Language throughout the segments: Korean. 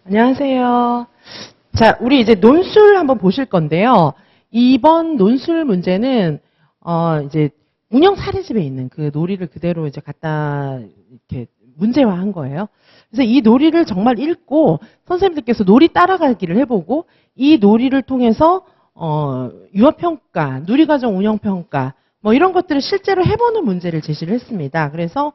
안녕하세요. 자, 우리 이제 논술 한번 보실 건데요. 이번 논술 문제는, 이제 운영 사례집에 있는 그 놀이를 그대로 이제 갖다 이렇게 문제화한 거예요. 그래서 이 놀이를 정말 읽고 선생님들께서 놀이 따라가기를 해보고 이 놀이를 통해서, 유아평가, 누리과정 운영평가, 뭐 이런 것들을 실제로 해보는 문제를 제시를 했습니다. 그래서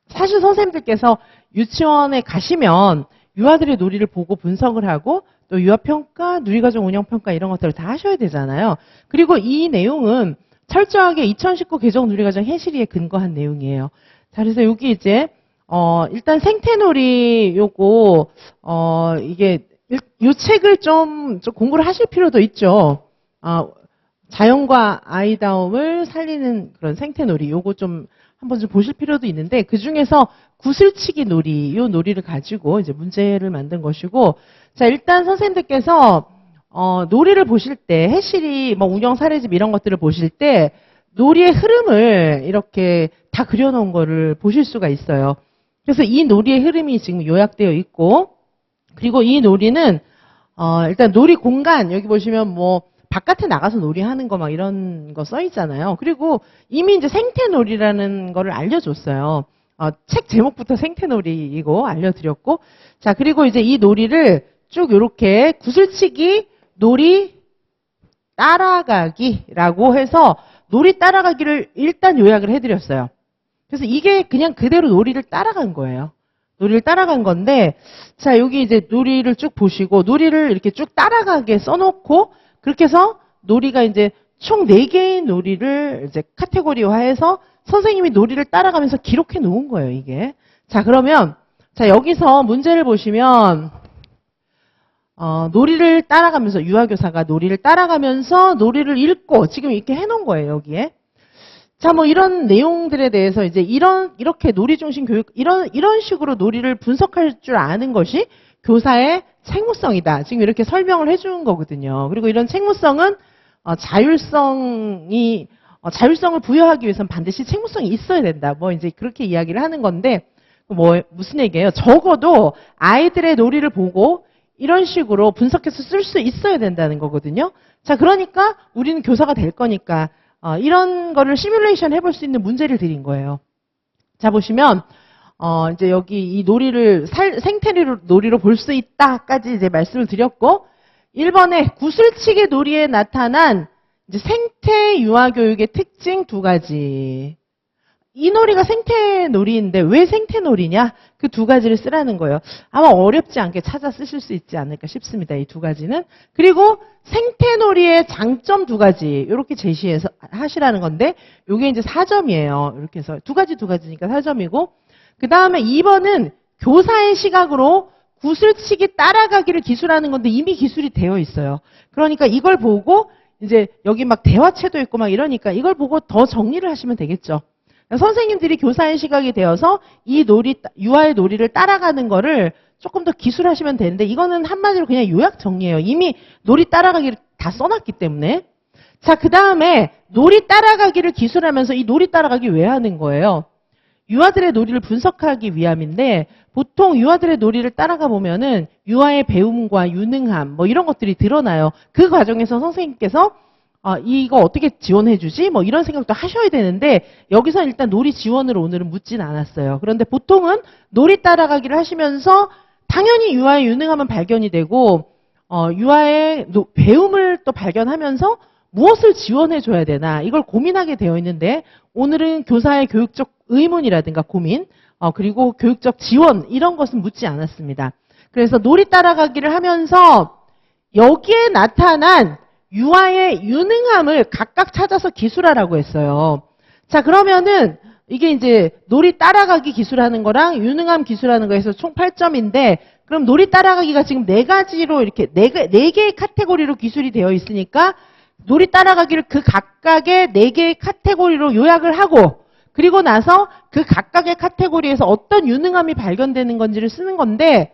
사실 선생님들께서 유치원에 가시면 유아들의 놀이를 보고 분석을 하고 또 유아평가, 누리과정 운영평가 이런 것들을 다 하셔야 되잖아요. 그리고 이 내용은 철저하게 2019 개정 누리과정 해실이에 근거한 내용이에요. 자, 그래서 여기 이제 일단 생태놀이 요거 이게 요 책을 좀 공부를 하실 필요도 있죠. 자연과 아이다움을 살리는 그런 생태놀이 요거 좀 한번 좀 보실 필요도 있는데 그 중에서 구슬치기 놀이, 요 놀이를 가지고 이제 문제를 만든 것이고, 자, 일단 선생님들께서, 놀이를 보실 때, 해실이, 뭐, 운영 사례집 이런 것들을 보실 때, 놀이의 흐름을 이렇게 다 그려놓은 거를 보실 수가 있어요. 그래서 이 놀이의 흐름이 지금 요약되어 있고, 그리고 이 놀이는, 일단 놀이 공간, 여기 보시면 뭐, 바깥에 나가서 놀이하는 거 막 이런 거 써 있잖아요. 그리고 이미 이제 생태놀이라는 거를 알려줬어요. 책 제목부터 생태놀이이고 알려드렸고, 자, 그리고 이제 이 놀이를 쭉 이렇게 구슬치기, 놀이 따라가기라고 해서 놀이 따라가기를 일단 요약을 해드렸어요. 그래서 이게 그냥 그대로 놀이를 따라간 거예요. 놀이를 따라간 건데, 자, 여기 이제 놀이를 쭉 보시고, 놀이를 이렇게 쭉 따라가게 써놓고, 그렇게 해서 놀이가 이제 총 4개의 놀이를 이제 카테고리화해서 선생님이 놀이를 따라가면서 기록해 놓은 거예요, 이게. 자, 그러면, 자, 여기서 문제를 보시면, 놀이를 따라가면서, 유아교사가 놀이를 따라가면서 놀이를 읽고, 지금 이렇게 해 놓은 거예요, 여기에. 자, 뭐 이런 내용들에 대해서 이제 이렇게 놀이 중심 교육, 이런 식으로 놀이를 분석할 줄 아는 것이 교사의 책무성이다. 지금 이렇게 설명을 해주는 거거든요. 그리고 이런 책무성은 자율성을 부여하기 위해서는 반드시 책무성이 있어야 된다. 뭐 이제 그렇게 이야기를 하는 건데, 뭐 무슨 얘기예요? 적어도 아이들의 놀이를 보고 이런 식으로 분석해서 쓸 수 있어야 된다는 거거든요. 자, 그러니까 우리는 교사가 될 거니까 이런 거를 시뮬레이션 해볼 수 있는 문제를 드린 거예요. 자, 보시면 이제 여기 이 놀이를 생태놀이로 볼 수 있다까지 이제 말씀을 드렸고, 1번에 구슬치기 놀이에 나타난 이제 생태 유아교육의 특징 2가지. 이 놀이가 생태놀이인데 왜 생태놀이냐? 그 2가지를 쓰라는 거예요. 아마 어렵지 않게 찾아 쓰실 수 있지 않을까 싶습니다. 이 2가지는. 그리고 생태놀이의 장점 2가지 이렇게 제시해서 하시라는 건데 이게 이제 4점이에요. 이렇게 해서 2가지니까 4점이고, 그 다음에 2번은 교사의 시각으로 구슬치기 따라가기를 기술하는 건데 이미 기술이 되어 있어요. 그러니까 이걸 보고 이제 여기 막 대화체도 있고 막 이러니까 이걸 보고 더 정리를 하시면 되겠죠. 선생님들이 교사의 시각이 되어서 이 유아의 놀이를 따라가는 거를 조금 더 기술하시면 되는데 이거는 한마디로 그냥 요약 정리예요. 이미 놀이 따라가기를 다 써놨기 때문에. 자, 그 다음에 놀이 따라가기를 기술하면서 이 놀이 따라가기 왜 하는 거예요? 유아들의 놀이를 분석하기 위함인데 보통 유아들의 놀이를 따라가 보면은 유아의 배움과 유능함 뭐 이런 것들이 드러나요. 그 과정에서 선생님께서 이거 어떻게 지원해 주지? 뭐 이런 생각도 하셔야 되는데 여기서 일단 놀이 지원을 오늘은 묻진 않았어요. 그런데 보통은 놀이 따라가기를 하시면서 당연히 유아의 유능함은 발견이 되고 유아의 배움을 또 발견하면서 무엇을 지원해 줘야 되나 이걸 고민하게 되어 있는데 오늘은 교사의 교육적 의문이라든가 고민 그리고 교육적 지원 이런 것은 묻지 않았습니다. 그래서 놀이 따라가기를 하면서 여기에 나타난 유아의 유능함을 각각 찾아서 기술하라고 했어요. 자, 그러면은 이게 이제 놀이 따라가기 기술하는 거랑 유능함 기술하는 거에서 총 8점인데 그럼 놀이 따라가기가 지금 4가지로 이렇게 4개의 카테고리로 기술이 되어 있으니까 놀이 따라가기를 그 각각의 4개의 카테고리로 요약을 하고 그리고 나서 그 각각의 카테고리에서 어떤 유능함이 발견되는 건지를 쓰는 건데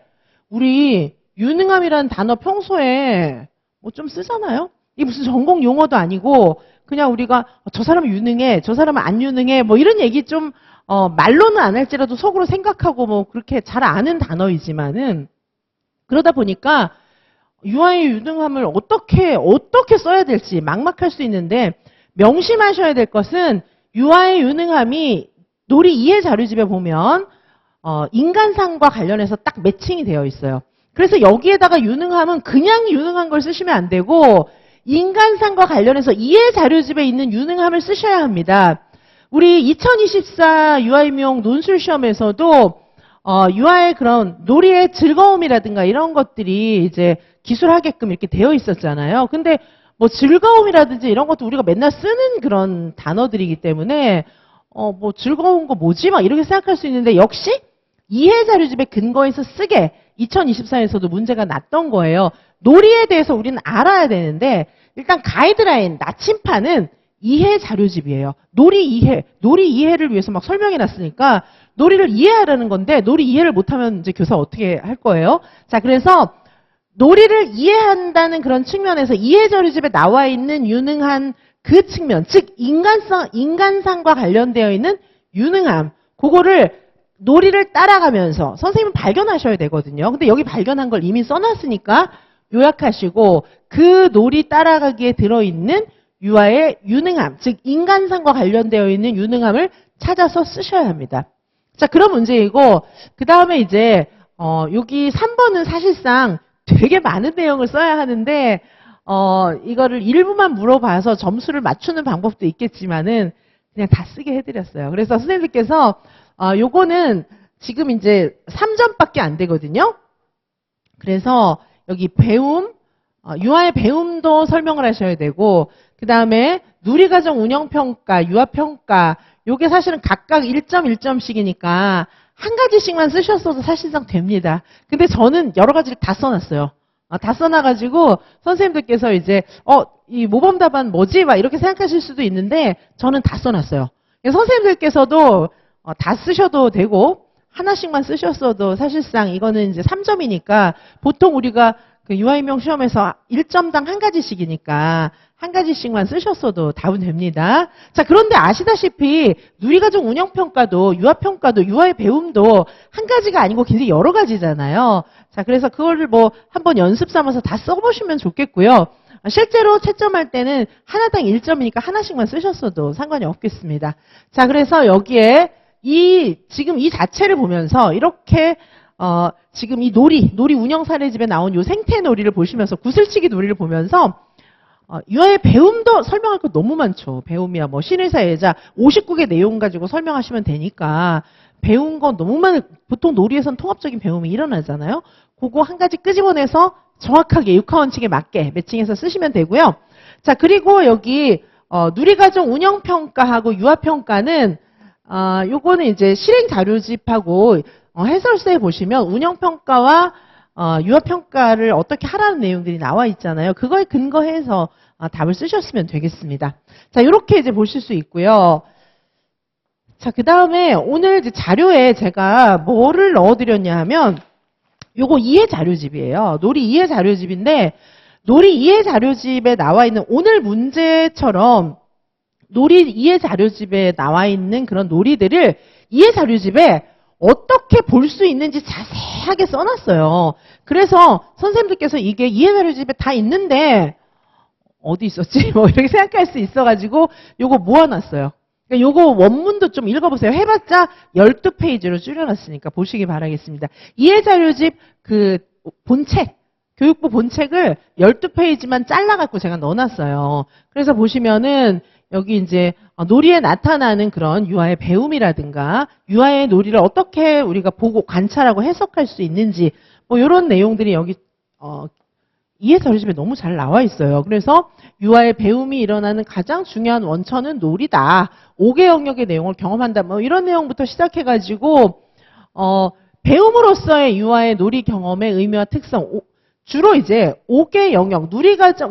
우리 유능함이라는 단어 평소에 뭐 좀 쓰잖아요? 이게 무슨 전공 용어도 아니고 그냥 우리가 저 사람은 유능해, 저 사람은 안 유능해 뭐 이런 얘기 좀 말로는 안 할지라도 속으로 생각하고 뭐 그렇게 잘 아는 단어이지만은 그러다 보니까 유아의 유능함을 어떻게 써야 될지 막막할 수 있는데, 명심하셔야 될 것은 유아의 유능함이 놀이 이해 자료집에 보면 인간상과 관련해서 딱 매칭이 되어 있어요. 그래서 여기에다가 유능함은 그냥 유능한 걸 쓰시면 안 되고 인간상과 관련해서 이해 자료집에 있는 유능함을 쓰셔야 합니다. 우리 2024 유아임용 논술 시험에서도 유아의 그런 놀이의 즐거움이라든가 이런 것들이 이제 기술하게끔 이렇게 되어 있었잖아요. 근데 뭐 즐거움이라든지 이런 것도 우리가 맨날 쓰는 그런 단어들이기 때문에 뭐 즐거운 거 뭐지? 막 이렇게 생각할 수 있는데, 역시 이해 자료집에 근거해서 쓰게 2024에서도 문제가 났던 거예요. 놀이에 대해서 우리는 알아야 되는데, 일단 가이드라인, 나침판은 이해 자료집이에요. 놀이 이해를 위해서 막 설명해 놨으니까 놀이를 이해하라는 건데, 놀이 이해를 못하면 이제 교사 어떻게 할 거예요? 자, 그래서 놀이를 이해한다는 그런 측면에서 이해 자료집에 나와 있는 유능한 그 측면, 즉 인간상과 관련되어 있는 유능함, 그거를 놀이를 따라가면서 선생님은 발견하셔야 되거든요. 근데 여기 발견한 걸 이미 써놨으니까 요약하시고 그 놀이 따라가기에 들어있는 유아의 유능함, 즉 인간상과 관련되어 있는 유능함을 찾아서 쓰셔야 합니다. 자, 그런 문제이고, 그 다음에 이제 여기 3번은 사실상 되게 많은 내용을 써야 하는데 이거를 일부만 물어봐서 점수를 맞추는 방법도 있겠지만은 그냥 다 쓰게 해드렸어요. 그래서 선생님들께서 요거는 지금 이제 3점밖에 안 되거든요. 그래서 여기 배움, 유아의 배움도 설명을 하셔야 되고, 그 다음에 누리과정 운영평가, 유아평가, 요게 사실은 각각 1점 1점씩이니까 한 가지씩만 쓰셨어도 사실상 됩니다. 근데 저는 여러 가지를 다 써놨어요. 다 써놔가지고 선생님들께서 이제 이 모범 답안 뭐지? 막 이렇게 생각하실 수도 있는데 저는 다 써놨어요. 선생님들께서도 다 쓰셔도 되고 하나씩만 쓰셨어도 사실상 이거는 이제 3점이니까 보통 우리가 그 유아임용 시험에서 1점당 한 가지씩이니까 한 가지씩만 쓰셨어도 답은 됩니다. 자, 그런데 아시다시피 누리과정 운영평가도 유아평가도 유아의 배움도 한 가지가 아니고 굉장히 여러 가지잖아요. 자, 그래서 그거를 뭐 한번 연습 삼아서 다 써보시면 좋겠고요. 실제로 채점할 때는 하나당 1점이니까 하나씩만 쓰셨어도 상관이 없겠습니다. 자, 그래서 여기에 지금 이 자체를 보면서 이렇게 지금 이 놀이 운영 사례집에 나온 요 생태 놀이를 보시면서 구슬치기 놀이를 보면서 유아의 배움도 설명할 거 너무 많죠. 배움이야 뭐 신의사 예자 59개 내용 가지고 설명하시면 되니까 배운 거 너무 많은, 보통 놀이에서는 통합적인 배움이 일어나잖아요. 그거 한 가지 끄집어내서 정확하게 6하원칙에 맞게 매칭해서 쓰시면 되고요. 자, 그리고 여기 누리과정 운영평가하고 유아평가는 요거는 이제 실행 자료집하고 해설서에 보시면 운영평가와 유아평가를 어떻게 하라는 내용들이 나와 있잖아요. 그거에 근거해서 답을 쓰셨으면 되겠습니다. 자, 이렇게 이제 보실 수 있고요. 자, 그 다음에 오늘 이제 자료에 제가 뭐를 넣어드렸냐 하면 요거 이해 자료집이에요. 놀이 이해 자료집인데 놀이 이해 자료집에 나와 있는 오늘 문제처럼 놀이 이해 자료집에 나와 있는 그런 놀이들을 이해 자료집에 어떻게 볼 수 있는지 자세하게 써놨어요. 그래서 선생님들께서 이게 이해 자료집에 다 있는데 어디 있었지? 뭐 이렇게 생각할 수 있어가지고 요거 모아놨어요. 그러니까 요거 원문도 좀 읽어보세요. 해봤자 12페이지로 줄여놨으니까 보시기 바라겠습니다. 이해 자료집 그 본책, 교육부 본책을 12페이지만 잘라갖고 제가 넣어놨어요. 그래서 보시면은 여기 이제 놀이에 나타나는 그런 유아의 배움이라든가 유아의 놀이를 어떻게 우리가 보고 관찰하고 해석할 수 있는지 뭐 이런 내용들이 여기 이해 자료집에 너무 잘 나와 있어요. 그래서 유아의 배움이 일어나는 가장 중요한 원천은 놀이다. 5개 영역의 내용을 경험한다. 뭐 이런 내용부터 시작해가지고 배움으로서의 유아의 놀이 경험의 의미와 특성 주로 이제 5개 영역,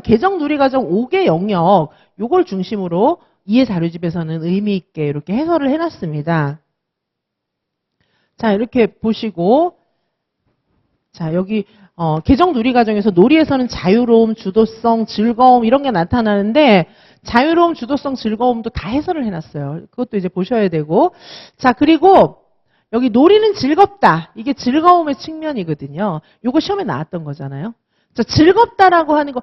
개정 누리과정 5개 영역 요걸 중심으로 이해 자료집에서는 의미 있게 이렇게 해설을 해놨습니다. 자, 이렇게 보시고 자, 여기 개정 누리과정에서 놀이에서는 자유로움, 주도성, 즐거움 이런 게 나타나는데 자유로움, 주도성, 즐거움도 다 해설을 해놨어요. 그것도 이제 보셔야 되고 자, 그리고 여기 놀이는 즐겁다. 이게 즐거움의 측면이거든요. 요거 시험에 나왔던 거잖아요. 자, 즐겁다라고 하는 거,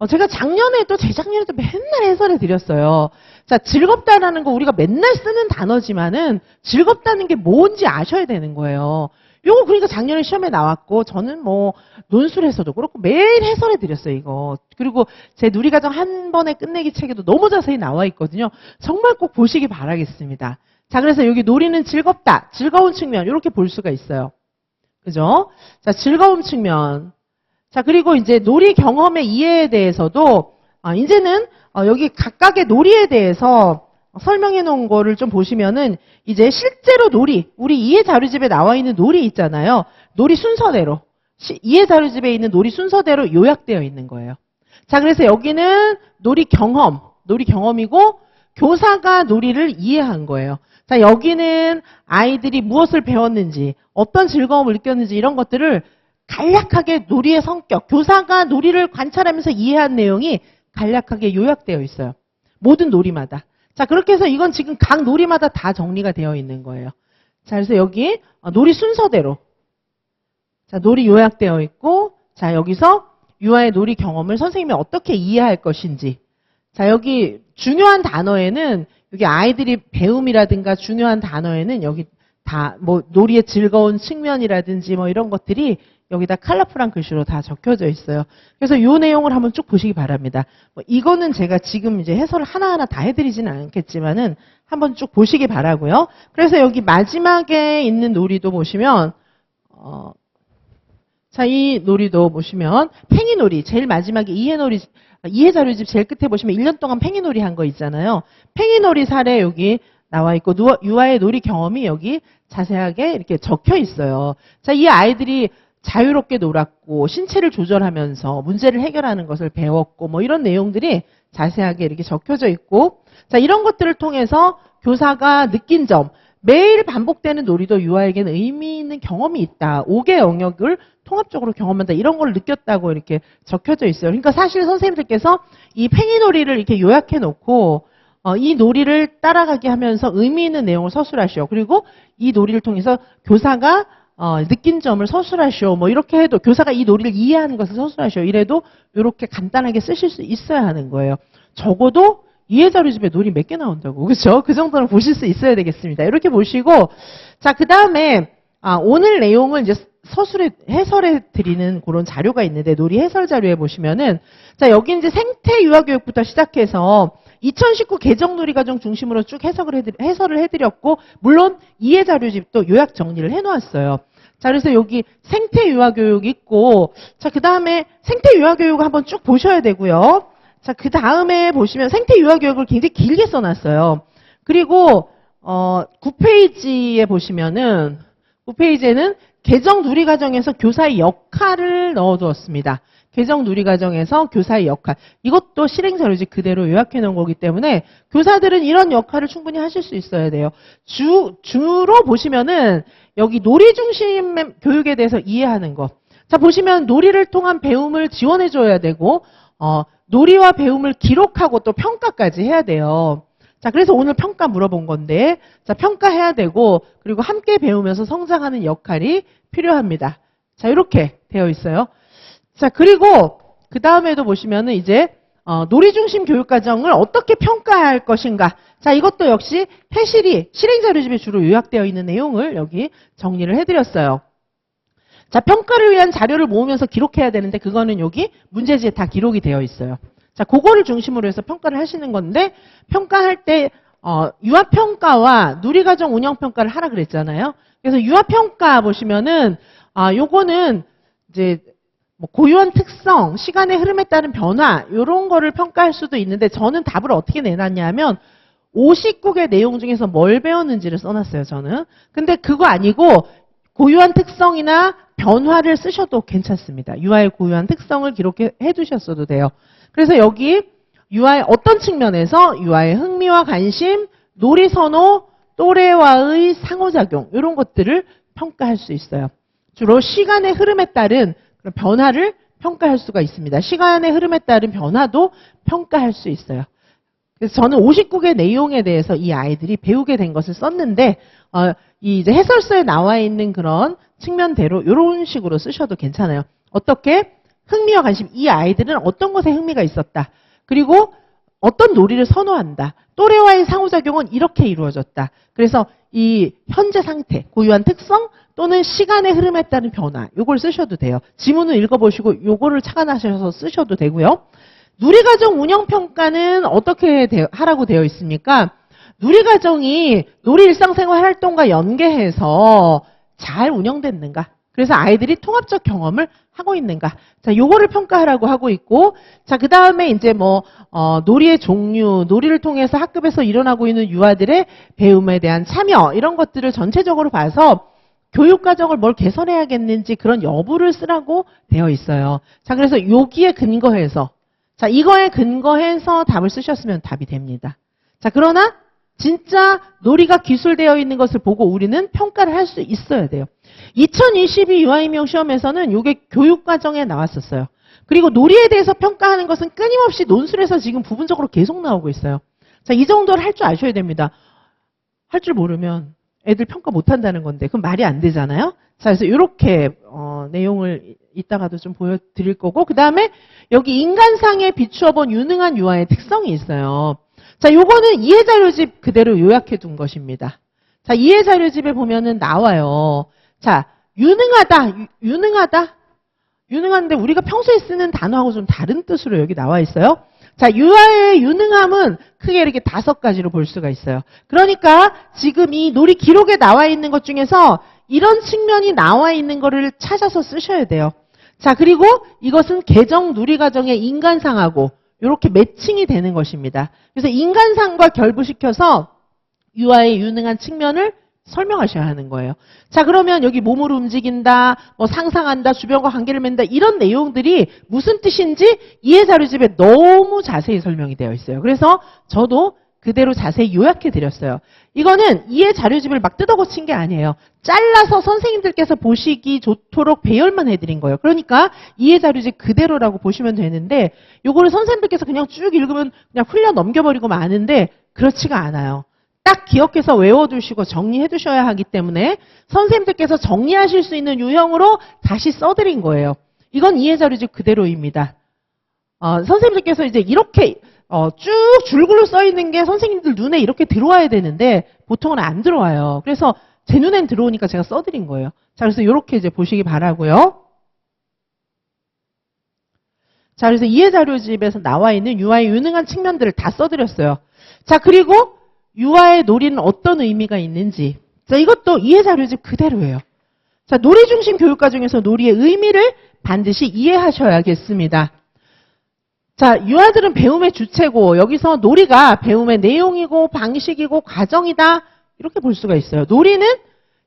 제가 작년에도 재작년에도 맨날 해설해 드렸어요. 자, 즐겁다라는 거 우리가 맨날 쓰는 단어지만은 즐겁다는 게 뭔지 아셔야 되는 거예요. 요거 그러니까 작년에 시험에 나왔고 저는 뭐 논술에서도 그렇고 매일 해설해 드렸어요, 이거. 그리고 제 누리과정 한 번에 끝내기 책에도 너무 자세히 나와 있거든요. 정말 꼭 보시기 바라겠습니다. 자, 그래서 여기 놀이는 즐겁다. 즐거운 측면 이렇게 볼 수가 있어요. 그죠? 자, 즐거운 측면. 자, 그리고 이제 놀이 경험의 이해에 대해서도 이제는 여기 각각의 놀이에 대해서 설명해 놓은 거를 좀 보시면은 이제 실제로 놀이, 우리 이해 자료집에 나와 있는 놀이 있잖아요. 놀이 순서대로, 이해 자료집에 있는 놀이 순서대로 요약되어 있는 거예요. 자, 그래서 여기는 놀이 경험이고 교사가 놀이를 이해한 거예요. 자, 여기는 아이들이 무엇을 배웠는지, 어떤 즐거움을 느꼈는지 이런 것들을 간략하게 놀이의 성격, 교사가 놀이를 관찰하면서 이해한 내용이 간략하게 요약되어 있어요. 모든 놀이마다. 자, 그렇게 해서 이건 지금 각 놀이마다 다 정리가 되어 있는 거예요. 자, 그래서 여기 놀이 순서대로. 자, 놀이 요약되어 있고, 자, 여기서 유아의 놀이 경험을 선생님이 어떻게 이해할 것인지. 자, 여기 중요한 단어에는, 여기 아이들이 배움이라든가 중요한 단어에는 여기 다, 뭐, 놀이의 즐거운 측면이라든지 뭐 이런 것들이 여기다 컬러풀한 글씨로 다 적혀져 있어요. 그래서 이 내용을 한번 쭉 보시기 바랍니다. 이거는 제가 지금 이제 해설을 하나하나 다 해드리지는 않겠지만은 한번 쭉 보시기 바라고요. 그래서 여기 마지막에 있는 놀이도 보시면, 자, 이 놀이도 보시면 팽이놀이, 제일 마지막에 이해 자료집 제일 끝에 보시면 1년 동안 팽이놀이 한 거 있잖아요. 팽이놀이 사례 여기 나와 있고 유아의 놀이 경험이 여기 자세하게 이렇게 적혀 있어요. 자, 이 아이들이 자유롭게 놀았고 신체를 조절하면서 문제를 해결하는 것을 배웠고 뭐 이런 내용들이 자세하게 이렇게 적혀져 있고, 자, 이런 것들을 통해서 교사가 느낀 점, 매일 반복되는 놀이도 유아에게는 의미 있는 경험이 있다. 5개 영역을 통합적으로 경험한다. 이런 걸 느꼈다고 이렇게 적혀져 있어요. 그러니까 사실 선생님들께서 이 팽이놀이를 이렇게 요약해 놓고 이 놀이를 따라가게 하면서 의미 있는 내용을 서술하시오. 그리고 이 놀이를 통해서 교사가 느낀 점을 서술하시오. 뭐 이렇게 해도 교사가 이 놀이를 이해하는 것을 서술하시오. 이래도 이렇게 간단하게 쓰실 수 있어야 하는 거예요. 적어도 이해 자료집에 놀이 몇 개 나온다고. 그렇죠? 그 정도는 보실 수 있어야 되겠습니다. 이렇게 보시고, 자, 그다음에 오늘 내용을 이제 해설해 드리는 그런 자료가 있는데, 놀이 해설 자료에 보시면은, 자, 여기 이제 생태 유아 교육부터 시작해서 2019 개정 놀이과정 중심으로 쭉 해설을 해드렸고, 물론 이해 자료집도 요약 정리를 해놓았어요. 자, 그래서 여기 생태 유아 교육 있고, 자, 그 다음에 생태 유아 교육 한번 쭉 보셔야 되고요. 자, 그 다음에 보시면 생태 유아 교육을 굉장히 길게 써놨어요. 그리고 9페이지에 보시면은 9페이지에는 개정 누리과정에서 교사의 역할을 넣어두었습니다. 개정 누리과정에서 교사의 역할. 이것도 실행 자료집 그대로 요약해 놓은 거기 때문에 교사들은 이런 역할을 충분히 하실 수 있어야 돼요. 주로 보시면은 여기 놀이 중심 교육에 대해서 이해하는 거. 자, 보시면 놀이를 통한 배움을 지원해 줘야 되고 놀이와 배움을 기록하고 또 평가까지 해야 돼요. 자, 그래서 오늘 평가 물어본 건데, 자, 평가해야 되고, 그리고 함께 배우면서 성장하는 역할이 필요합니다. 자, 이렇게 되어 있어요. 자, 그리고 그 다음에도 보시면은 이제 놀이 중심 교육 과정을 어떻게 평가할 것인가. 자, 이것도 역시 해실이 실행 자료집에 주로 요약되어 있는 내용을 여기 정리를 해드렸어요. 자, 평가를 위한 자료를 모으면서 기록해야 되는데 그거는 여기 문제지에 다 기록이 되어 있어요. 자, 그거를 중심으로 해서 평가를 하시는 건데, 평가할 때 유아평가와 누리과정 운영평가를 하라 그랬잖아요. 그래서 유아평가 보시면은 요거는 이제 뭐 고유한 특성, 시간의 흐름에 따른 변화 이런 거를 평가할 수도 있는데, 저는 답을 어떻게 내놨냐면 50국의 내용 중에서 뭘 배웠는지를 써놨어요, 저는. 근데 그거 아니고 고유한 특성이나 변화를 쓰셔도 괜찮습니다. 유아의 고유한 특성을 기록해 두셨어도 돼요. 그래서 여기 유아의 어떤 측면에서 유아의 흥미와 관심, 놀이 선호, 또래와의 상호작용 이런 것들을 평가할 수 있어요. 주로 시간의 흐름에 따른 그런 변화를 평가할 수가 있습니다. 시간의 흐름에 따른 변화도 평가할 수 있어요. 그래서 저는 50국의 내용에 대해서 이 아이들이 배우게 된 것을 썼는데 이 이제 해설서에 나와 있는 그런 측면대로 이런 식으로 쓰셔도 괜찮아요. 어떻게? 흥미와 관심. 이 아이들은 어떤 것에 흥미가 있었다. 그리고 어떤 놀이를 선호한다. 또래와의 상호작용은 이렇게 이루어졌다. 그래서 이 현재 상태, 고유한 특성 또는 시간의 흐름에 따른 변화. 요걸 쓰셔도 돼요. 지문을 읽어보시고 요거를 착안하셔서 쓰셔도 되고요. 누리과정 운영평가는 어떻게 하라고 되어 있습니까? 누리과정이 놀이 일상생활 활동과 연계해서 잘 운영됐는가? 그래서 아이들이 통합적 경험을 하고 있는가? 자, 요거를 평가하라고 하고 있고, 자, 그 다음에 이제 놀이의 종류, 놀이를 통해서 학급에서 일어나고 있는 유아들의 배움에 대한 참여, 이런 것들을 전체적으로 봐서 교육과정을 뭘 개선해야겠는지 그런 여부를 쓰라고 되어 있어요. 자, 그래서 여기에 근거해서, 자, 이거에 근거해서 답을 쓰셨으면 답이 됩니다. 자, 그러나 진짜 놀이가 기술되어 있는 것을 보고 우리는 평가를 할 수 있어야 돼요. 2022 유아임용 시험에서는 이게 교육과정에 나왔었어요. 그리고 놀이에 대해서 평가하는 것은 끊임없이 논술에서 지금 부분적으로 계속 나오고 있어요. 자, 이 정도를 할 줄 아셔야 됩니다. 할 줄 모르면 애들 평가 못한다는 건데 그럼 말이 안 되잖아요. 자, 그래서 이렇게 내용을 이따가도 좀 보여드릴 거고, 그 다음에 여기 인간상에 비추어 본 유능한 유아의 특성이 있어요. 자, 요거는 이해자료집 그대로 요약해 둔 것입니다. 자, 이해자료집에 보면은 나와요. 자, 유능하다. 유능한데 우리가 평소에 쓰는 단어하고 좀 다른 뜻으로 여기 나와 있어요. 자, 유아의 유능함은 크게 이렇게 5가지로 볼 수가 있어요. 그러니까 지금 이 놀이 기록에 나와 있는 것 중에서 이런 측면이 나와 있는 거를 찾아서 쓰셔야 돼요. 자, 그리고 이것은 개정 누리과정의 인간상하고 이렇게 매칭이 되는 것입니다. 그래서 인간상과 결부시켜서 유아의 유능한 측면을 설명하셔야 하는 거예요. 자, 그러면 여기 몸을 움직인다, 상상한다, 주변과 관계를 맺는다, 이런 내용들이 무슨 뜻인지 이해자료집에 너무 자세히 설명이 되어 있어요. 그래서 저도 그대로 자세히 요약해 드렸어요. 이거는 이해자료집을 막 뜯어고친 게 아니에요. 잘라서 선생님들께서 보시기 좋도록 배열만 해드린 거예요. 그러니까 이해자료집 그대로라고 보시면 되는데, 요거를 선생님들께서 그냥 쭉 읽으면 그냥 흘려 넘겨버리고 마는데 그렇지가 않아요. 딱 기억해서 외워두시고 정리해두셔야 하기 때문에 선생님들께서 정리하실 수 있는 유형으로 다시 써드린 거예요. 이건 이해자료집 그대로입니다. 선생님들께서 이제 이렇게 쭉 줄글로 써있는 게 선생님들 눈에 이렇게 들어와야 되는데 보통은 안 들어와요. 그래서 제 눈엔 들어오니까 제가 써드린 거예요. 자, 그래서 이렇게 이제 보시기 바라고요. 자, 그래서 이해자료집에서 나와 있는 유아의 유능한 측면들을 다 써드렸어요. 자, 그리고 유아의 놀이는 어떤 의미가 있는지. 자, 이것도 이해자료집 그대로예요. 자, 놀이 중심 교육과정에서 놀이의 의미를 반드시 이해하셔야겠습니다. 자, 유아들은 배움의 주체고 여기서 놀이가 배움의 내용이고 방식이고 과정이다. 이렇게 볼 수가 있어요. 놀이는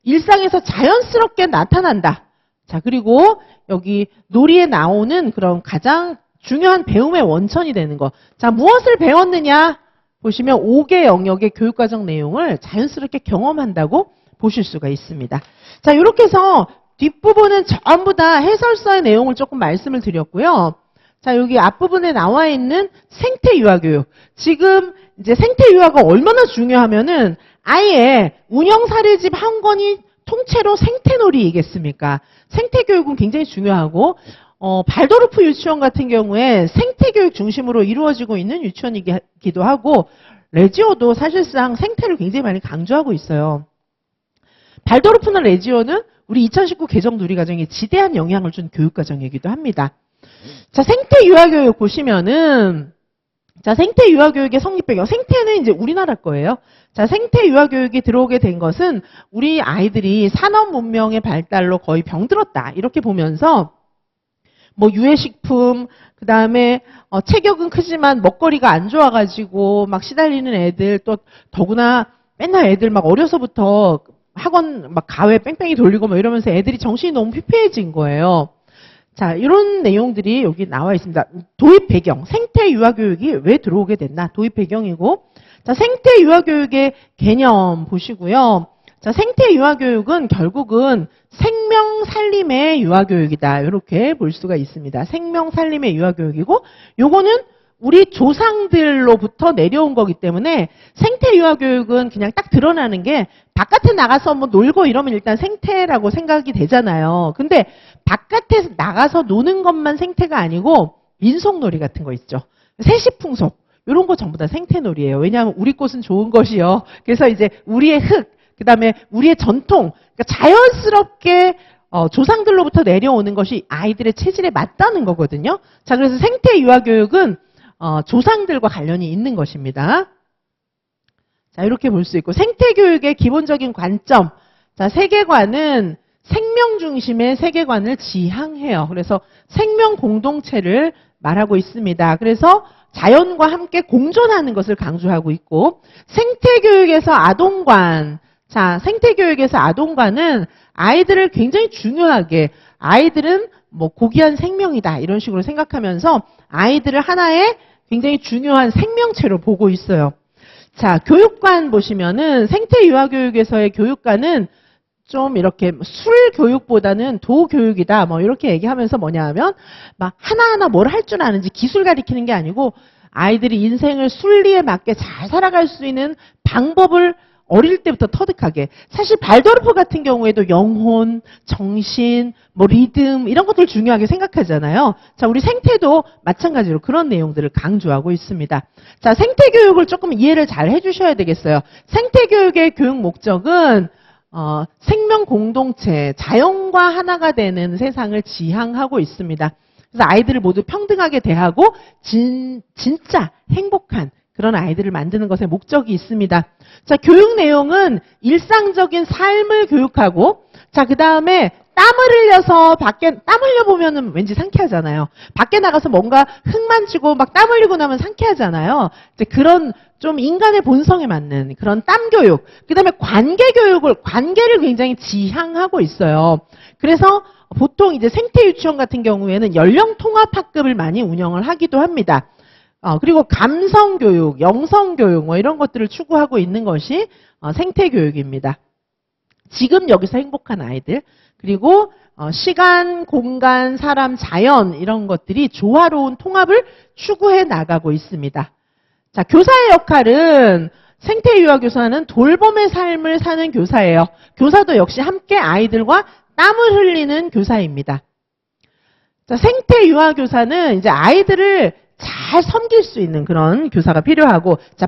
일상에서 자연스럽게 나타난다. 자, 그리고 여기 놀이에 나오는 그런 가장 중요한 배움의 원천이 되는 거. 자, 무엇을 배웠느냐? 보시면 5개 영역의 교육과정 내용을 자연스럽게 경험한다고 보실 수가 있습니다. 자, 이렇게 해서 뒷부분은 전부 다 해설서의 내용을 조금 말씀을 드렸고요. 자, 여기 앞부분에 나와 있는 생태 유아교육. 지금 이제 생태 유아가 얼마나 중요하면은 아예 운영 사례집 한 권이 통째로 생태놀이이겠습니까? 생태교육은 굉장히 중요하고, 발도르프 유치원 같은 경우에 생태교육 중심으로 이루어지고 있는 유치원이기도 하고, 레지오도 사실상 생태를 굉장히 많이 강조하고 있어요. 발도르프나 레지오는 우리 2019 개정 누리과정에 지대한 영향을 준 교육과정이기도 합니다. 자, 생태 유아교육 보시면은, 자, 생태 유아교육의 성립 배경. 생태는 이제 우리나라 거예요. 자, 생태 유아교육이 들어오게 된 것은 우리 아이들이 산업 문명의 발달로 거의 병들었다. 이렇게 보면서 유해식품, 그 다음에 체격은 크지만 먹거리가 안 좋아가지고 막 시달리는 애들, 또 더구나 맨날 애들 막 어려서부터 학원 막 가외 뺑뺑이 돌리고 막 이러면서 애들이 정신이 너무 피폐해진 거예요. 자, 이런 내용들이 여기 나와 있습니다. 도입 배경, 생태 유아교육이 왜 들어오게 됐나? 도입 배경이고, 자, 생태 유아교육의 개념 보시고요. 자, 생태 유아교육은 결국은 생명 살림의 유아교육이다. 이렇게 볼 수가 있습니다. 생명 살림의 유아교육이고, 요거는 우리 조상들로부터 내려온 거기 때문에 생태 유아 교육은 그냥 딱 드러나는 게 바깥에 나가서 뭐 놀고 이러면 일단 생태라고 생각이 되잖아요. 근데 바깥에 나가서 노는 것만 생태가 아니고 민속놀이 같은 거 있죠. 세시풍속 이런 거 전부 다 생태놀이예요. 왜냐하면 우리 꽃은 좋은 것이요. 그래서 이제 우리의 흙, 그다음에 우리의 전통, 그러니까 자연스럽게 조상들로부터 내려오는 것이 아이들의 체질에 맞다는 거거든요. 자, 그래서 생태 유아 교육은 조상들과 관련이 있는 것입니다. 자, 이렇게 볼 수 있고 생태 교육의 기본적인 관점. 자, 세계관은 생명 중심의 세계관을 지향해요. 그래서 생명 공동체를 말하고 있습니다. 그래서 자연과 함께 공존하는 것을 강조하고 있고 생태 교육에서 아동관. 자, 생태 교육에서 아동관은 아이들을 굉장히 중요하게 아이들은 뭐 고귀한 생명이다 이런 식으로 생각하면서 아이들을 하나의 굉장히 중요한 생명체로 보고 있어요. 자, 교육관 보시면은 생태 유아 교육에서의 교육관은 좀 이렇게 술 교육보다는 도 교육이다 뭐 이렇게 얘기하면서 뭐냐 하면 막 하나하나 뭘 할 줄 아는지 기술 가리키는 게 아니고 아이들이 인생을 순리에 맞게 잘 살아갈 수 있는 방법을 어릴 때부터 터득하게. 사실 발도르프 같은 경우에도 영혼, 정신, 뭐 리듬 이런 것들 중요하게 생각하잖아요. 자, 우리 생태도 마찬가지로 그런 내용들을 강조하고 있습니다. 자, 생태 교육을 조금 이해를 잘 해주셔야 되겠어요. 생태 교육의 교육 목적은 생명 공동체, 자연과 하나가 되는 세상을 지향하고 있습니다. 그래서 아이들을 모두 평등하게 대하고 진짜 행복한 그런 아이들을 만드는 것에 목적이 있습니다. 자, 교육 내용은 일상적인 삶을 교육하고, 자, 그 다음에 땀을 흘려서 땀 흘려보면은 왠지 상쾌하잖아요. 밖에 나가서 뭔가 흙 만지고 막 땀 흘리고 나면 상쾌하잖아요. 이제 그런 좀 인간의 본성에 맞는 그런 땀 교육. 그 다음에 관계를 굉장히 지향하고 있어요. 그래서 보통 이제 생태 유치원 같은 경우에는 연령 통합 학급을 많이 운영을 하기도 합니다. 그리고 감성 교육, 영성 교육 뭐 이런 것들을 추구하고 있는 것이 생태 교육입니다. 지금 여기서 행복한 아이들, 그리고 시간, 공간, 사람, 자연 이런 것들이 조화로운 통합을 추구해 나가고 있습니다. 자, 교사의 역할은 생태 유아 교사는 돌봄의 삶을 사는 교사예요. 교사도 역시 함께 아이들과 땀을 흘리는 교사입니다. 자, 생태 유아 교사는 이제 아이들을 잘 섬길 수 있는 그런 교사가 필요하고, 자,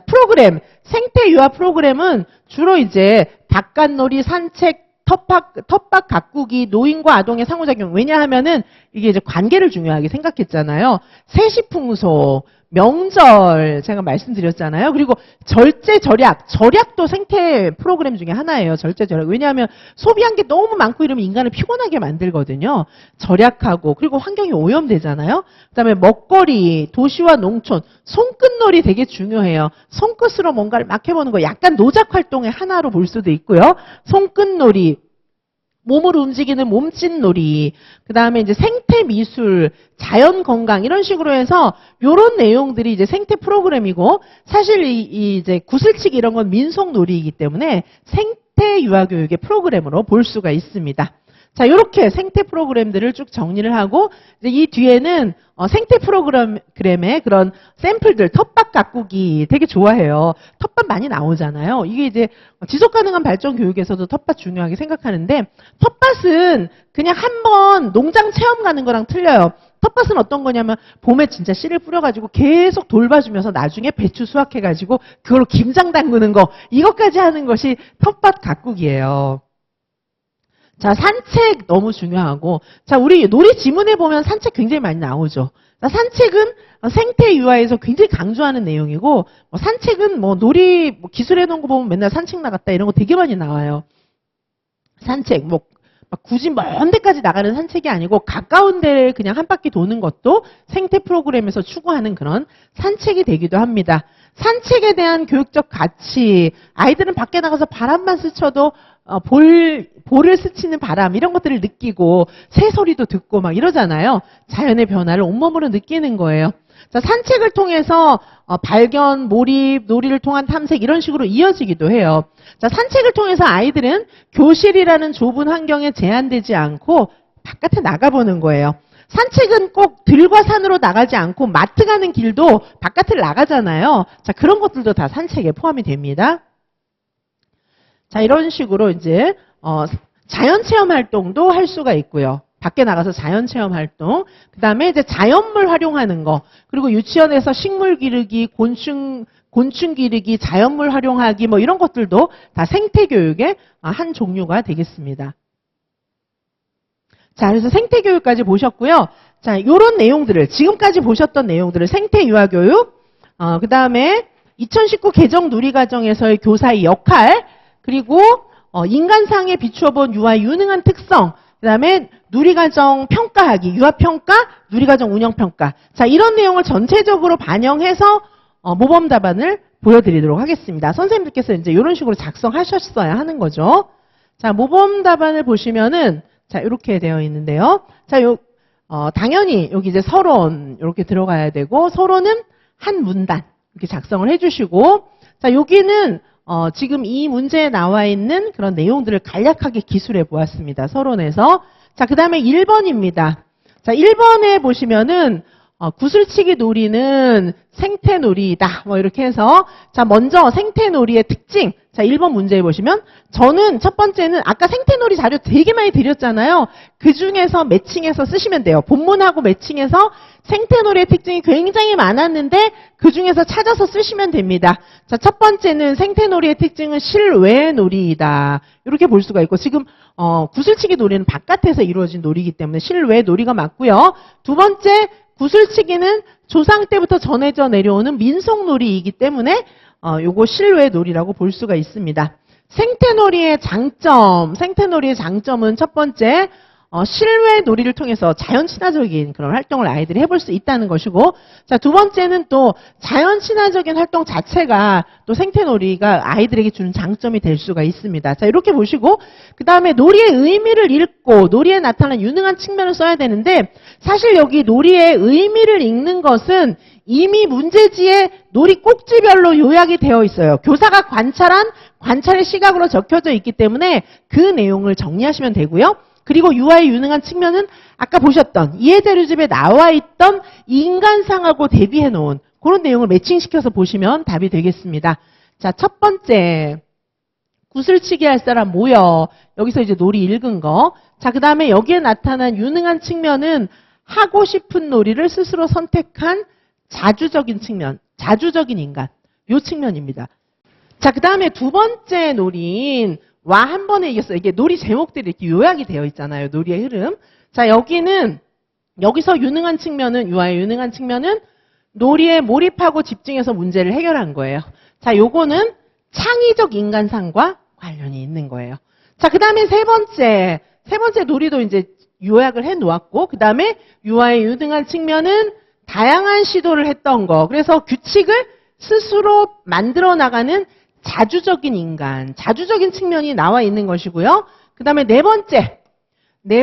생태 유아 프로그램은 주로 이제 바깥놀이, 산책, 텃밭 가꾸기, 노인과 아동의 상호작용. 왜냐하면은 이게 이제 관계를 중요하게 생각했잖아요. 세시풍속, 명절 제가 말씀드렸잖아요. 그리고 절약도 생태 프로그램 중에 하나예요. 절약. 왜냐하면 소비한 게 너무 많고 이러면 인간을 피곤하게 만들거든요. 절약하고, 그리고 환경이 오염되잖아요. 그다음에 먹거리, 도시와 농촌, 손끝놀이 되게 중요해요. 손끝으로 뭔가를 막 해보는 거 약간 노작 활동의 하나로 볼 수도 있고요. 손끝놀이, 몸을 움직이는 몸짓놀이, 그 다음에 이제 생태 미술, 자연 건강 이런 식으로 해서 이런 내용들이 이제 생태 프로그램이고, 사실 이제 구슬치기 이런 건 민속놀이이기 때문에 생태 유아교육의 프로그램으로 볼 수가 있습니다. 자, 이렇게 생태 프로그램들을 쭉 정리를 하고, 이제 이 뒤에는 생태 프로그램의 그런 샘플들, 텃밭 가꾸기 되게 좋아해요. 텃밭 많이 나오잖아요. 이게 이제 지속 가능한 발전 교육에서도 텃밭 중요하게 생각하는데, 텃밭은 그냥 한번 농장 체험 가는 거랑 틀려요. 텃밭은 어떤 거냐면 봄에 진짜 씨를 뿌려가지고 계속 돌봐주면서 나중에 배추 수확해가지고 그걸로 김장 담그는 거, 이것까지 하는 것이 텃밭 가꾸기예요. 자, 산책 너무 중요하고, 자, 우리 놀이 지문에 보면 산책 굉장히 많이 나오죠. 자, 산책은 생태 유아에서 굉장히 강조하는 내용이고, 산책은 놀이 기술해 놓은 거 보면 맨날 산책 나갔다 이런 거 되게 많이 나와요. 산책, 막 굳이 먼 데까지 나가는 산책이 아니고 가까운 데를 그냥 한 바퀴 도는 것도 생태 프로그램에서 추구하는 그런 산책이 되기도 합니다. 산책에 대한 교육적 가치, 아이들은 밖에 나가서 바람만 스쳐도 볼을 스치는 바람 이런 것들을 느끼고 새소리도 듣고 막 이러잖아요. 자연의 변화를 온몸으로 느끼는 거예요. 자, 산책을 통해서 발견, 몰입, 놀이를 통한 탐색 이런 식으로 이어지기도 해요. 자, 산책을 통해서 아이들은 교실이라는 좁은 환경에 제한되지 않고 바깥에 나가보는 거예요. 산책은 꼭 들과 산으로 나가지 않고 마트 가는 길도 바깥을 나가잖아요. 자, 그런 것들도 다 산책에 포함이 됩니다. 자, 이런 식으로 이제 자연체험 활동도 할 수가 있고요. 밖에 나가서 자연체험 활동, 그 다음에 이제 자연물 활용하는 거, 그리고 유치원에서 식물 기르기, 곤충 기르기, 자연물 활용하기, 뭐 이런 것들도 다 생태교육의 한 종류가 되겠습니다. 자, 그래서 생태교육까지 보셨고요. 자, 요런 내용들을, 지금까지 보셨던 내용들을 생태유아교육, 그 다음에 2019 개정 누리과정에서의 교사의 역할, 그리고 인간상에 비추어본 유아의 유능한 특성, 그 다음에 누리과정 평가하기, 유아평가, 누리과정 운영평가. 자, 이런 내용을 전체적으로 반영해서 모범 답안을 보여드리도록 하겠습니다. 선생님들께서 이제 이런 식으로 작성하셨어야 하는 거죠. 자, 모범 답안을 보시면은, 자, 이렇게 되어 있는데요. 자, 당연히 여기 이제 서론, 이렇게 들어가야 되고, 서론은 한 문단, 이렇게 작성을 해주시고, 자, 여기는 지금 이 문제에 나와 있는 그런 내용들을 간략하게 기술해 보았습니다. 서론에서. 자, 그 다음에 1번입니다. 자, 1번에 보시면은, 구슬치기 놀이는 생태놀이다. 뭐 이렇게 해서, 자, 먼저 생태놀이의 특징. 자, 1번 문제에 보시면, 저는 첫 번째는 아까 생태놀이 자료 되게 많이 드렸잖아요. 그 중에서 매칭해서 쓰시면 돼요. 본문하고 매칭해서 생태놀이의 특징이 굉장히 많았는데, 그 중에서 찾아서 쓰시면 됩니다. 자, 첫 번째는 생태놀이의 특징은 실외 놀이이다. 이렇게 볼 수가 있고, 지금, 구슬치기 놀이는 바깥에서 이루어진 놀이이기 때문에 실외 놀이가 맞고요. 두 번째, 구슬치기는 조상 때부터 전해져 내려오는 민속놀이이기 때문에 요거 실외 놀이라고 볼 수가 있습니다. 생태놀이의 장점은 첫 번째, 실외 놀이를 통해서 자연 친화적인 그런 활동을 아이들이 해볼 수 있다는 것이고, 자, 두 번째는 또 자연 친화적인 활동 자체가 또 생태놀이가 아이들에게 주는 장점이 될 수가 있습니다. 자, 이렇게 보시고, 그 다음에 놀이의 의미를 읽고 놀이에 나타난 유능한 측면을 써야 되는데, 사실 여기 놀이의 의미를 읽는 것은 이미 문제지에 놀이 꼭지별로 요약이 되어 있어요. 교사가 관찰한 관찰의 시각으로 적혀져 있기 때문에 그 내용을 정리하시면 되고요. 그리고 유아의 유능한 측면은 아까 보셨던 이해자료집에 나와 있던 인간상하고 대비해 놓은 그런 내용을 매칭시켜서 보시면 답이 되겠습니다. 자, 첫 번째, 구슬치기 할 사람 모여. 여기서 이제 놀이 읽은 거. 자, 그 다음에 여기에 나타난 유능한 측면은 하고 싶은 놀이를 스스로 선택한 자주적인 측면, 자주적인 인간. 요 측면입니다. 자, 그 다음에 두 번째 놀이인 와 한 번에 이겼어. 이게 놀이 제목들이 이렇게 요약이 되어 있잖아요. 놀이의 흐름. 자, 여기서 유능한 측면은, 유아의 유능한 측면은 놀이에 몰입하고 집중해서 문제를 해결한 거예요. 자, 요거는 창의적 인간상과 관련이 있는 거예요. 자, 그 다음에 세 번째 놀이도 이제 요약을 해 놓았고, 그 다음에 유아의 유능한 측면은 다양한 시도를 했던 거. 그래서 규칙을 스스로 만들어 나가는 자주적인 인간, 자주적인 측면이 나와 있는 것이고요. 그 다음에 네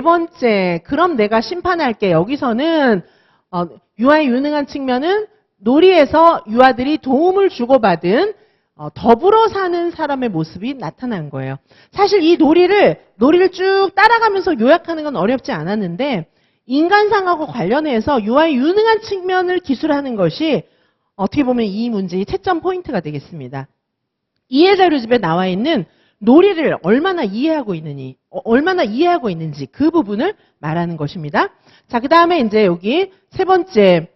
번째, 그럼 내가 심판할게. 여기서는 유아의 유능한 측면은 놀이에서 유아들이 도움을 주고받은 더불어 사는 사람의 모습이 나타난 거예요. 사실 이 놀이를 쭉 따라가면서 요약하는 건 어렵지 않았는데 인간상하고 관련해서 유아의 유능한 측면을 기술하는 것이 어떻게 보면 이 문제의 채점 포인트가 되겠습니다. 이해자료집에 나와 있는 놀이를 얼마나 이해하고 있는지 그 부분을 말하는 것입니다. 자, 그 다음에 이제 여기 세 번째,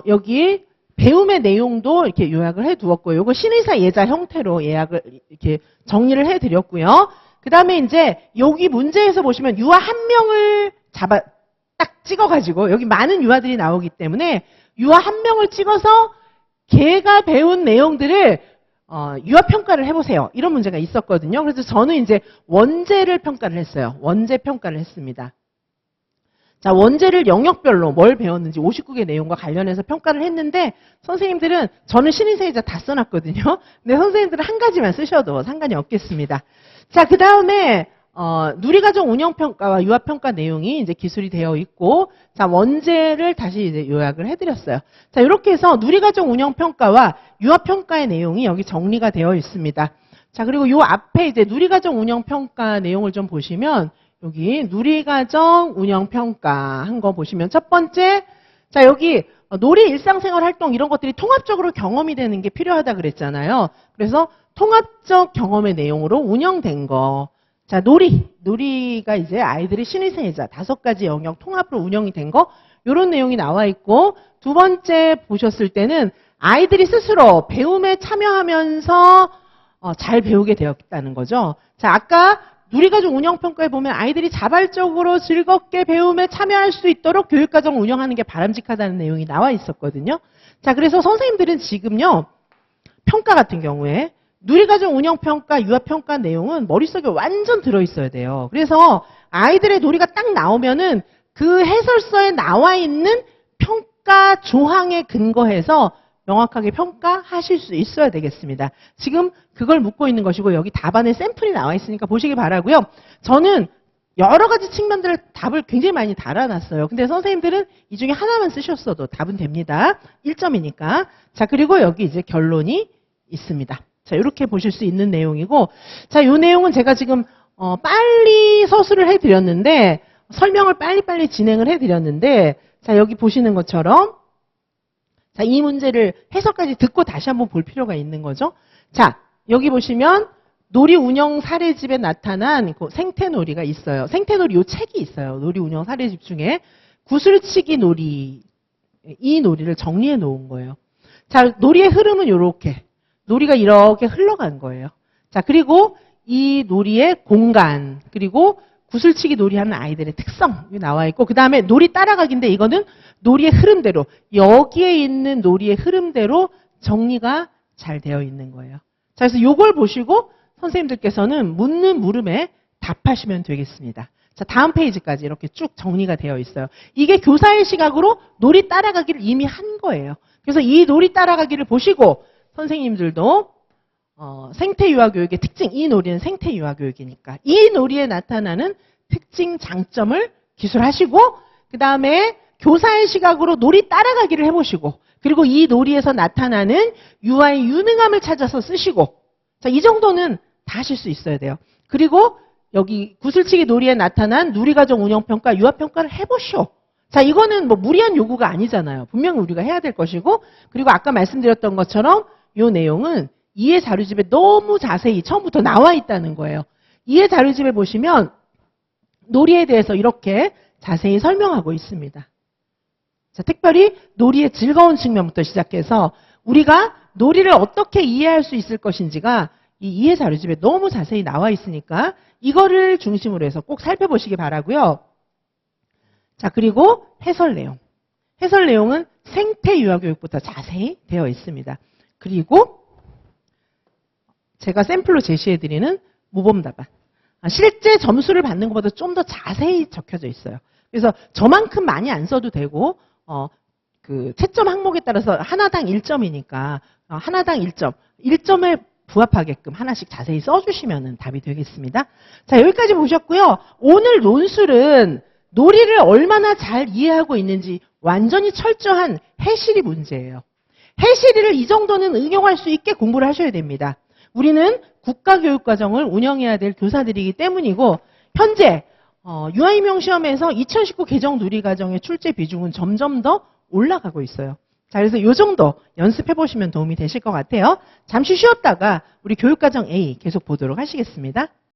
여기 배움의 내용도 이렇게 요약을 해 두었고요. 이거 신의사 예자 형태로 이렇게 정리를 해 드렸고요. 그 다음에 이제 여기 문제에서 보시면 유아 한 명을 딱 찍어가지고 여기 많은 유아들이 나오기 때문에 유아 한 명을 찍어서 걔가 배운 내용들을 유아평가를 해보세요. 이런 문제가 있었거든요. 그래서 저는 이제 원제를 평가를 했어요. 원제 평가를 했습니다. 자, 원제를 영역별로 뭘 배웠는지 59개 내용과 관련해서 평가를 했는데 선생님들은 저는 신인세이자 다 써놨거든요. 근데 선생님들은 한 가지만 쓰셔도 상관이 없겠습니다. 자, 그 다음에 누리과정 운영평가와 유아평가 내용이 이제 기술이 되어 있고, 자, 원제를 다시 이제 요약을 해드렸어요. 자, 이렇게 해서 누리과정 운영평가와 유아평가의 내용이 여기 정리가 되어 있습니다. 자, 그리고 요 앞에 이제 누리과정 운영평가 내용을 좀 보시면, 여기 누리과정 운영평가 한 거 보시면 첫 번째, 자, 여기 놀이 일상생활 활동 이런 것들이 통합적으로 경험이 되는 게 필요하다 그랬잖아요. 그래서 통합적 경험의 내용으로 운영된 거. 자, 놀이가 이제 아이들의 신의세계자 5가지 영역 통합으로 운영이 된 거, 이런 내용이 나와 있고, 두 번째 보셨을 때는 아이들이 스스로 배움에 참여하면서 잘 배우게 되었다는 거죠. 자, 아까 누리과정 운영평가에 보면 아이들이 자발적으로 즐겁게 배움에 참여할 수 있도록 교육과정을 운영하는 게 바람직하다는 내용이 나와 있었거든요. 자, 그래서 선생님들은 지금요, 평가 같은 경우에 누리과정 운영평가, 유아평가 내용은 머릿속에 완전 들어있어야 돼요. 그래서 아이들의 놀이가 딱 나오면은 그 해설서에 나와 있는 평가 조항에 근거해서 명확하게 평가하실 수 있어야 되겠습니다. 지금 그걸 묻고 있는 것이고 여기 답안에 샘플이 나와 있으니까 보시기 바라고요. 저는 여러 가지 측면들을 답을 굉장히 많이 달아놨어요. 근데 선생님들은 이 중에 하나만 쓰셨어도 답은 됩니다. 1점이니까. 자, 그리고 여기 이제 결론이 있습니다. 자, 이렇게 보실 수 있는 내용이고, 자, 이 내용은 제가 지금 빨리 서술을 해드렸는데, 설명을 빨리빨리 진행을 해드렸는데, 자, 여기 보시는 것처럼, 자, 이 문제를 해석까지 듣고 다시 한번 볼 필요가 있는 거죠. 자, 여기 보시면 놀이 운영 사례집에 나타난 그 생태놀이가 있어요. 생태놀이 이 책이 있어요. 놀이 운영 사례집 중에 구슬치기 놀이, 이 놀이를 정리해 놓은 거예요. 자, 놀이의 흐름은 이렇게, 놀이가 이렇게 흘러간 거예요. 자, 그리고 이 놀이의 공간, 그리고 구슬치기 놀이하는 아이들의 특성이 나와 있고, 그 다음에 놀이 따라가기인데 이거는 놀이의 흐름대로, 여기에 있는 놀이의 흐름대로 정리가 잘 되어 있는 거예요. 자, 그래서 이걸 보시고 선생님들께서는 묻는 물음에 답하시면 되겠습니다. 자, 다음 페이지까지 이렇게 쭉 정리가 되어 있어요. 이게 교사의 시각으로 놀이 따라가기를 이미 한 거예요. 그래서 이 놀이 따라가기를 보시고 선생님들도 생태유아교육의 특징, 이 놀이는 생태유아교육이니까 이 놀이에 나타나는 특징, 장점을 기술하시고, 그 다음에 교사의 시각으로 놀이 따라가기를 해보시고, 그리고 이 놀이에서 나타나는 유아의 유능함을 찾아서 쓰시고, 자, 이 정도는 다 하실 수 있어야 돼요. 그리고 여기 구슬치기 놀이에 나타난 누리과정 운영평가, 유아평가를 해보시오. 자, 이거는 뭐 무리한 요구가 아니잖아요. 분명히 우리가 해야 될 것이고, 그리고 아까 말씀드렸던 것처럼 이 내용은 이해 자료집에 너무 자세히 처음부터 나와 있다는 거예요. 이해 자료집에 보시면 놀이에 대해서 이렇게 자세히 설명하고 있습니다. 자, 특별히 놀이의 즐거운 측면부터 시작해서 우리가 놀이를 어떻게 이해할 수 있을 것인지가 이 이해 자료집에 너무 자세히 나와 있으니까 이거를 중심으로 해서 꼭 살펴보시기 바라고요. 자, 그리고 해설 내용. 해설 내용은 생태유아교육부터 자세히 되어 있습니다. 그리고 제가 샘플로 제시해드리는 모범답안. 실제 점수를 받는 것보다 좀 더 자세히 적혀져 있어요. 그래서 저만큼 많이 안 써도 되고, 그 채점 항목에 따라서 하나당 1점이니까 하나당 1점, 1점에 부합하게끔 하나씩 자세히 써주시면 답이 되겠습니다. 자, 여기까지 보셨고요. 오늘 논술은 놀이를 얼마나 잘 이해하고 있는지 완전히 철저한 해시리 문제예요. 해시리를 이 정도는 응용할 수 있게 공부를 하셔야 됩니다. 우리는 국가교육과정을 운영해야 될 교사들이기 때문이고, 현재 유아임용 시험에서 2019 개정 누리과정의 출제 비중은 점점 더 올라가고 있어요. 자, 그래서 이 정도 연습해 보시면 도움이 되실 것 같아요. 잠시 쉬었다가 우리 교육과정 A 계속 보도록 하시겠습니다.